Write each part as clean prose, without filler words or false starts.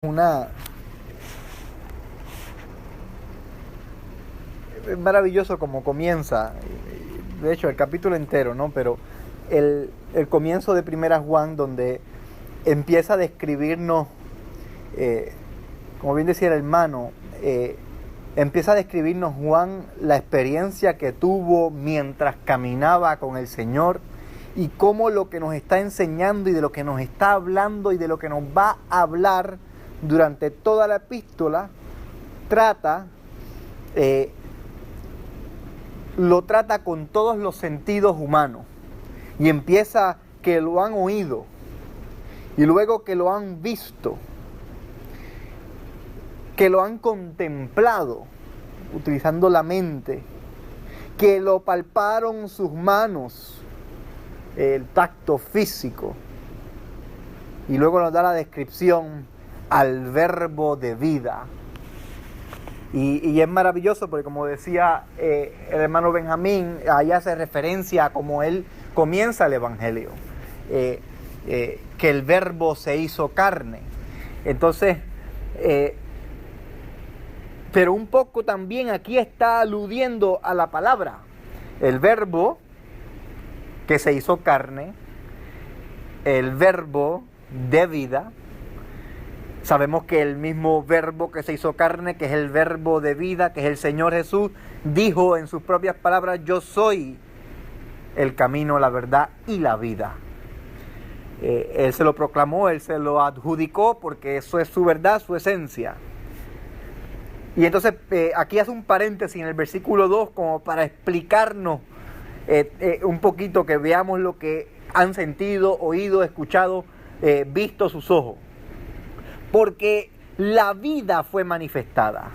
una Es maravilloso como comienza, de hecho el capítulo entero, ¿no? Pero el comienzo de Primera Juan, donde empieza a describirnos, como bien decía el hermano, empieza a describirnos Juan la experiencia que tuvo mientras caminaba con el Señor y cómo lo que nos está enseñando y de lo que nos está hablando y de lo que nos va a hablar durante toda la epístola lo trata con todos los sentidos humanos. Y empieza que lo han oído y luego que lo han visto, que lo han contemplado utilizando la mente, que lo palparon sus manos, el tacto físico, y luego nos da la descripción al verbo de vida. Y es maravilloso porque, como decía el hermano Benjamín, ahí hace referencia a cómo él comienza el Evangelio, que el verbo se hizo carne. Entonces, pero un poco también aquí está aludiendo a la palabra, el verbo que se hizo carne, el verbo de vida. Sabemos que el mismo verbo que se hizo carne, que es el verbo de vida, que es el Señor Jesús, dijo en sus propias palabras: yo soy el camino, la verdad y la vida. Él se lo proclamó, él se lo adjudicó, porque eso es su verdad, su esencia. Y entonces aquí hace un paréntesis en el versículo 2 como para explicarnos un poquito, que veamos lo que han sentido, oído, escuchado, visto sus ojos. Porque la vida fue manifestada.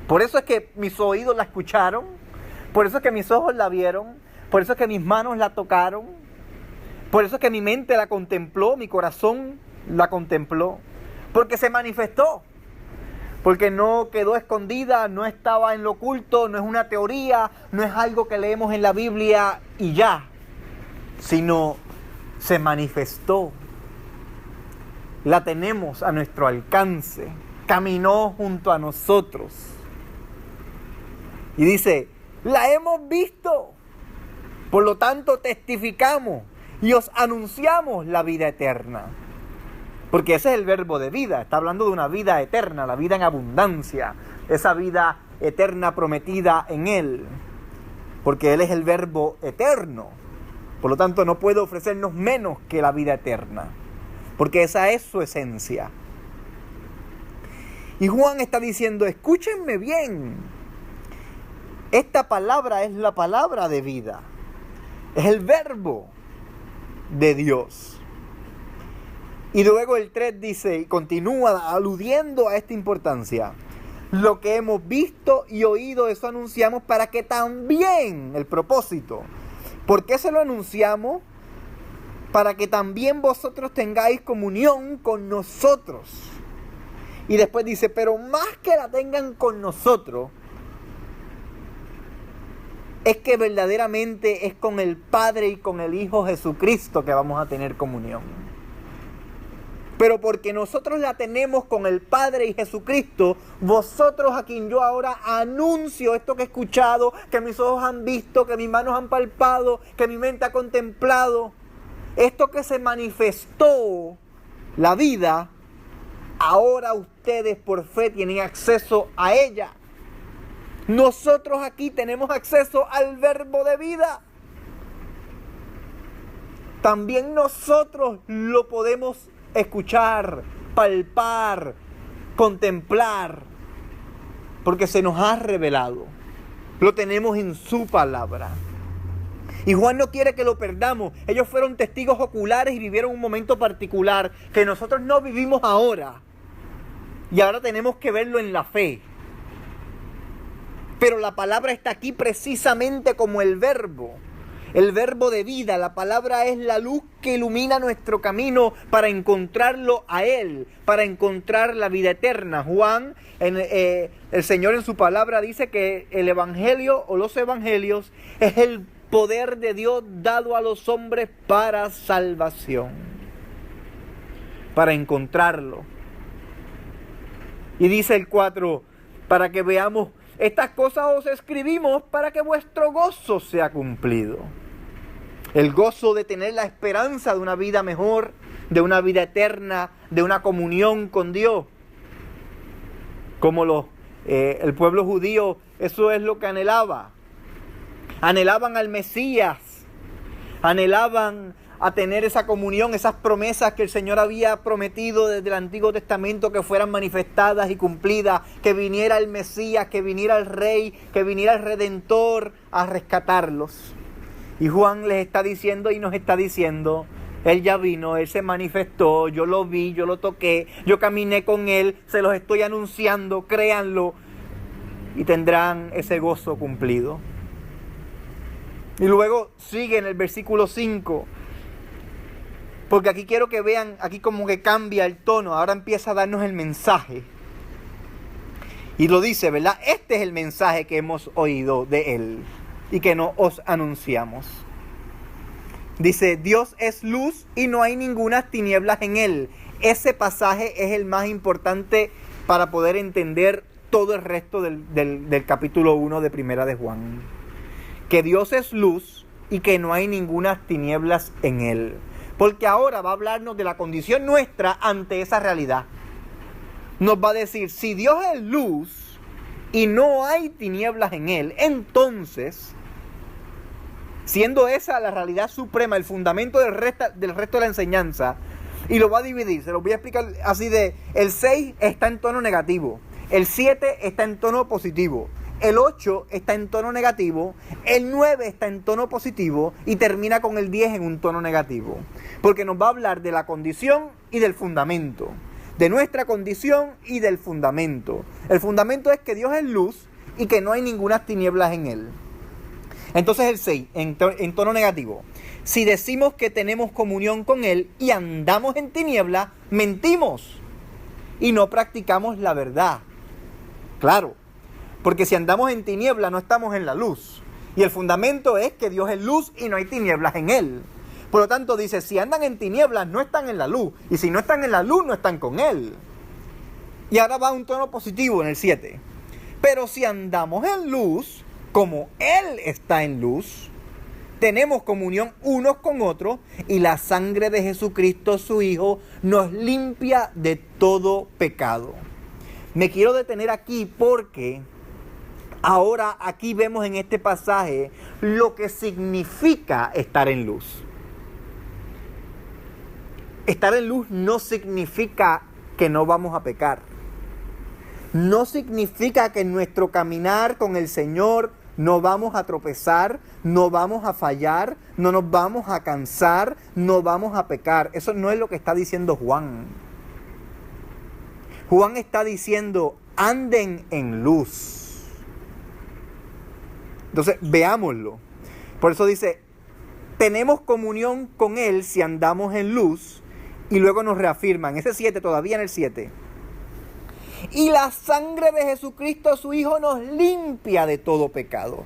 Por eso es que mis oídos la escucharon, por eso es que mis ojos la vieron, por eso es que mis manos la tocaron, por eso es que mi mente la contempló, mi corazón la contempló, porque se manifestó, porque no quedó escondida, no estaba en lo oculto, no es una teoría, no es algo que leemos en la Biblia y ya, sino se manifestó. La tenemos a nuestro alcance, caminó junto a nosotros. Y dice, la hemos visto, por lo tanto testificamos y os anunciamos la vida eterna. Porque ese es el verbo de vida, está hablando de una vida eterna, la vida en abundancia, esa vida eterna prometida en Él. Porque Él es el verbo eterno, por lo tanto no puede ofrecernos menos que la vida eterna, porque esa es su esencia. Y Juan está diciendo, escúchenme bien, esta palabra es la palabra de vida, es el verbo de Dios. Y luego el 3 dice, y continúa aludiendo a esta importancia, lo que hemos visto y oído, eso anunciamos para que también, el propósito, ¿por qué se lo anunciamos? Para que también vosotros tengáis comunión con nosotros. Y después dice, pero más que la tengan con nosotros, es que verdaderamente es con el Padre y con el Hijo Jesucristo que vamos a tener comunión. Pero porque nosotros la tenemos con el Padre y Jesucristo, vosotros a quien yo ahora anuncio esto que he escuchado, que mis ojos han visto, que mis manos han palpado, que mi mente ha contemplado, esto que se manifestó, la vida, ahora ustedes por fe tienen acceso a ella. Nosotros aquí tenemos acceso al verbo de vida. También nosotros lo podemos escuchar, palpar, contemplar, porque se nos ha revelado. Lo tenemos en su palabra. Y Juan no quiere que lo perdamos. Ellos fueron testigos oculares y vivieron un momento particular que nosotros no vivimos ahora. Y ahora tenemos que verlo en la fe. Pero la palabra está aquí precisamente como el verbo de vida. La palabra es la luz que ilumina nuestro camino para encontrarlo a Él, para encontrar la vida eterna. Juan, el Señor en su palabra dice que el Evangelio o los Evangelios es el poder de Dios dado a los hombres para salvación, para encontrarlo. Y dice el 4, para que veamos, estas cosas os escribimos para que vuestro gozo sea cumplido. El gozo de tener la esperanza de una vida mejor, de una vida eterna, de una comunión con Dios. Como el pueblo judío, eso es lo que anhelaba. Anhelaban al Mesías, anhelaban a tener esa comunión, esas promesas que el Señor había prometido desde el Antiguo Testamento que fueran manifestadas y cumplidas, que viniera el Mesías, que viniera el Rey, que viniera el Redentor a rescatarlos. Y Juan les está diciendo y nos está diciendo, Él ya vino, Él se manifestó, yo lo vi, yo lo toqué, yo caminé con Él, se los estoy anunciando, créanlo, y tendrán ese gozo cumplido. Y luego sigue en el versículo 5, porque aquí quiero que vean, aquí como que cambia el tono, ahora empieza a darnos el mensaje. Y lo dice, ¿verdad? Este es el mensaje que hemos oído de Él y que nos os anunciamos. Dice, Dios es luz y no hay ninguna tinieblas en Él. Ese pasaje es el más importante para poder entender todo el resto del capítulo 1 de Primera de Juan. Que Dios es luz y que no hay ninguna tinieblas en Él. Porque ahora va a hablarnos de la condición nuestra ante esa realidad. Nos va a decir, si Dios es luz y no hay tinieblas en Él, entonces, siendo esa la realidad suprema, el fundamento del resto de la enseñanza, y lo va a dividir, se lo voy a explicar así el 6 está en tono negativo, el 7 está en tono positivo, el 8 está en tono negativo, el 9 está en tono positivo y termina con el 10 en un tono negativo. Porque nos va a hablar de la condición y del fundamento. De nuestra condición y del fundamento. El fundamento es que Dios es luz y que no hay ninguna tinieblas en Él. Entonces el 6, en tono negativo. Si decimos que tenemos comunión con Él y andamos en tinieblas, mentimos y no practicamos la verdad. Claro. Porque si andamos en tinieblas no estamos en la luz. Y el fundamento es que Dios es luz y no hay tinieblas en Él. Por lo tanto dice, si andan en tinieblas no están en la luz. Y si no están en la luz no están con Él. Y ahora va un tono positivo en el 7. Pero si andamos en luz, como Él está en luz, tenemos comunión unos con otros y la sangre de Jesucristo su Hijo nos limpia de todo pecado. Me quiero detener aquí porque ahora aquí vemos en este pasaje lo que significa estar en luz. Estar en luz no significa que no vamos a pecar. No significa que en nuestro caminar con el Señor no vamos a tropezar, no vamos a fallar, no nos vamos a cansar, no vamos a pecar. Eso no es lo que está diciendo Juan. Juan está diciendo, anden en luz. Entonces, veámoslo. Por eso dice, tenemos comunión con Él si andamos en luz. Y luego nos reafirman, ese 7, todavía en el 7. Y la sangre de Jesucristo, su Hijo, nos limpia de todo pecado.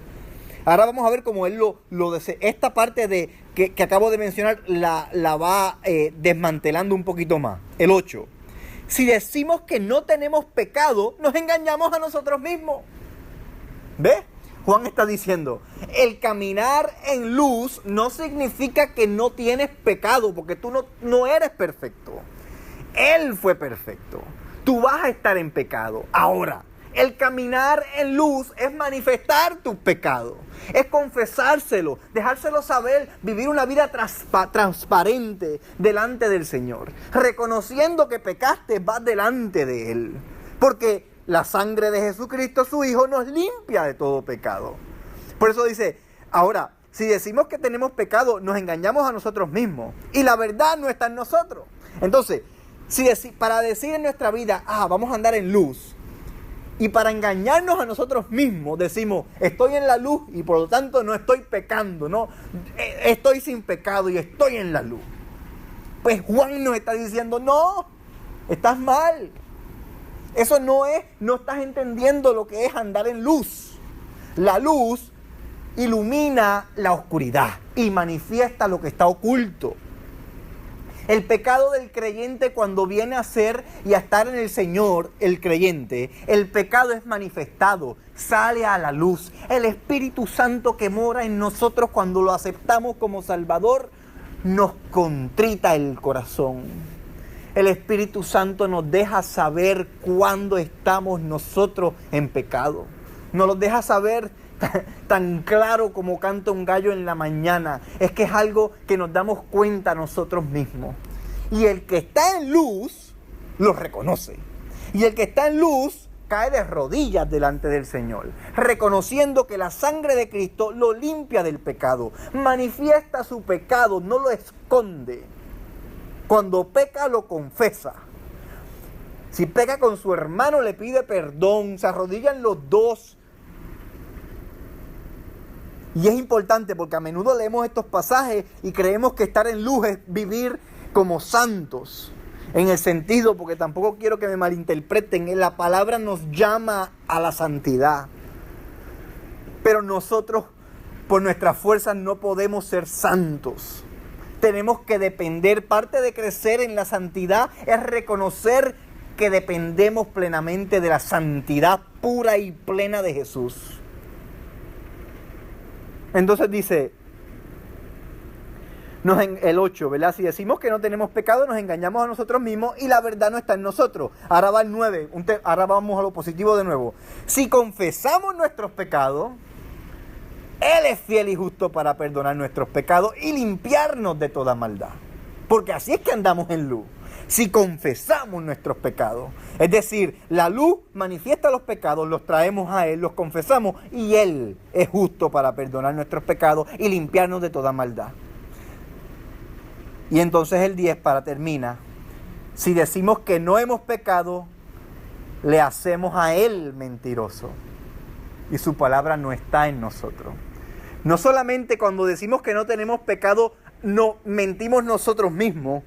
Ahora vamos a ver cómo Él lo dice. Esta parte que acabo de mencionar la va desmantelando un poquito más. El 8. Si decimos que no tenemos pecado, nos engañamos a nosotros mismos. ¿Ves? Juan está diciendo, el caminar en luz no significa que no tienes pecado, porque tú no eres perfecto. Él fue perfecto. Tú vas a estar en pecado. Ahora, el caminar en luz es manifestar tus pecados. Es confesárselo, dejárselo saber, vivir una vida transparente delante del Señor. Reconociendo que pecaste, vas delante de Él. Porque la sangre de Jesucristo, su Hijo, nos limpia de todo pecado. Por eso dice, ahora, si decimos que tenemos pecado, nos engañamos a nosotros mismos. Y la verdad no está en nosotros. Entonces, para decir en nuestra vida, vamos a andar en luz. Y para engañarnos a nosotros mismos, decimos, estoy en la luz y por lo tanto no estoy pecando. No, estoy sin pecado y estoy en la luz. Pues Juan nos está diciendo, no, estás mal. Eso no estás entendiendo lo que es andar en luz. La luz ilumina la oscuridad y manifiesta lo que está oculto. El pecado del creyente cuando viene a ser y a estar en el Señor, el creyente, el pecado es manifestado, sale a la luz. El Espíritu Santo que mora en nosotros cuando lo aceptamos como Salvador, nos contrita el corazón. El Espíritu Santo nos deja saber cuándo estamos nosotros en pecado. Nos lo deja saber tan claro como canta un gallo en la mañana. Es que es algo que nos damos cuenta nosotros mismos. Y el que está en luz, lo reconoce. Y el que está en luz, cae de rodillas delante del Señor, reconociendo que la sangre de Cristo lo limpia del pecado. Manifiesta su pecado, no lo esconde. Cuando peca, lo confesa. Si peca con su hermano, le pide perdón, se arrodillan los dos. Y es importante porque a menudo leemos estos pasajes y creemos que estar en luz es vivir como santos. En el sentido, porque tampoco quiero que me malinterpreten, la palabra nos llama a la santidad. Pero nosotros, por nuestras fuerzas, no podemos ser santos. Tenemos que depender. Parte de crecer en la santidad es reconocer que dependemos plenamente de la santidad pura y plena de Jesús. Entonces dice, el 8, ¿verdad? Si decimos que no tenemos pecado, nos engañamos a nosotros mismos y la verdad no está en nosotros. Ahora va el 9, ahora vamos a lo positivo de nuevo. Si confesamos nuestros pecados, Él es fiel y justo para perdonar nuestros pecados y limpiarnos de toda maldad. Porque así es que andamos en luz. Si confesamos nuestros pecados, es decir, la luz manifiesta los pecados, los traemos a Él, los confesamos y Él es justo para perdonar nuestros pecados y limpiarnos de toda maldad. Y entonces el 10 para terminar, si decimos que no hemos pecado, le hacemos a Él mentiroso y su palabra no está en nosotros. No solamente cuando decimos que no tenemos pecado, no mentimos nosotros mismos,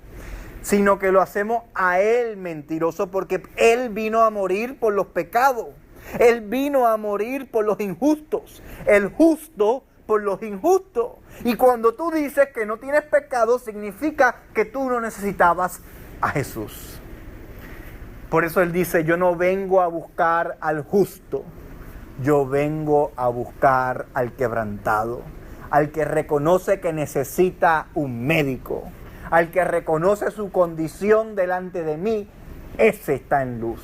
sino que lo hacemos a Él mentiroso porque Él vino a morir por los pecados. Él vino a morir por los injustos. El justo por los injustos. Y cuando tú dices que no tienes pecado, significa que tú no necesitabas a Jesús. Por eso Él dice, yo no vengo a buscar al justo, yo vengo a buscar al quebrantado, al que reconoce que necesita un médico, al que reconoce su condición delante de mí. Ese está en luz.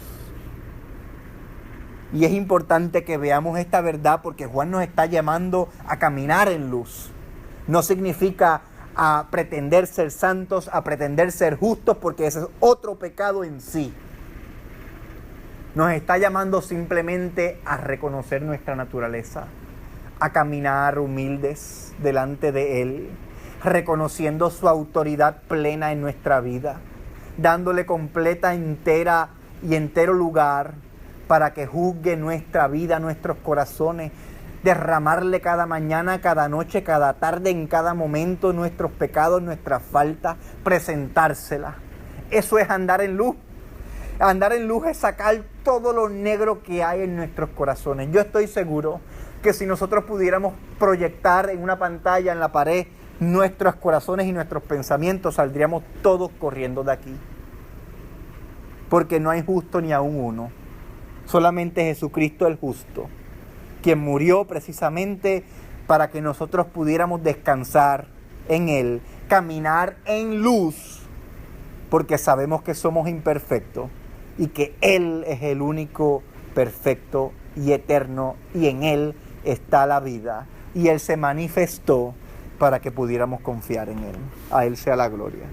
Y es importante que veamos esta verdad porque Juan nos está llamando a caminar en luz. No significa a pretender ser santos, a pretender ser justos, porque ese es otro pecado en sí. Nos está llamando simplemente a reconocer nuestra naturaleza, a caminar humildes delante de Él, reconociendo su autoridad plena en nuestra vida, dándole completa, entera y entero lugar para que juzgue nuestra vida, nuestros corazones, derramarle cada mañana, cada noche, cada tarde, en cada momento nuestros pecados, nuestras faltas, presentárselas. Eso es andar en luz. Andar en luz es sacar todo lo negro que hay en nuestros corazones. Yo estoy seguro que si nosotros pudiéramos proyectar en una pantalla, en la pared, nuestros corazones y nuestros pensamientos, saldríamos todos corriendo de aquí. Porque no hay justo ni aún uno. Solamente Jesucristo el justo, quien murió precisamente para que nosotros pudiéramos descansar en Él, caminar en luz, porque sabemos que somos imperfectos y que Él es el único perfecto y eterno, y en Él está la vida, y Él se manifestó para que pudiéramos confiar en Él. A Él sea la gloria.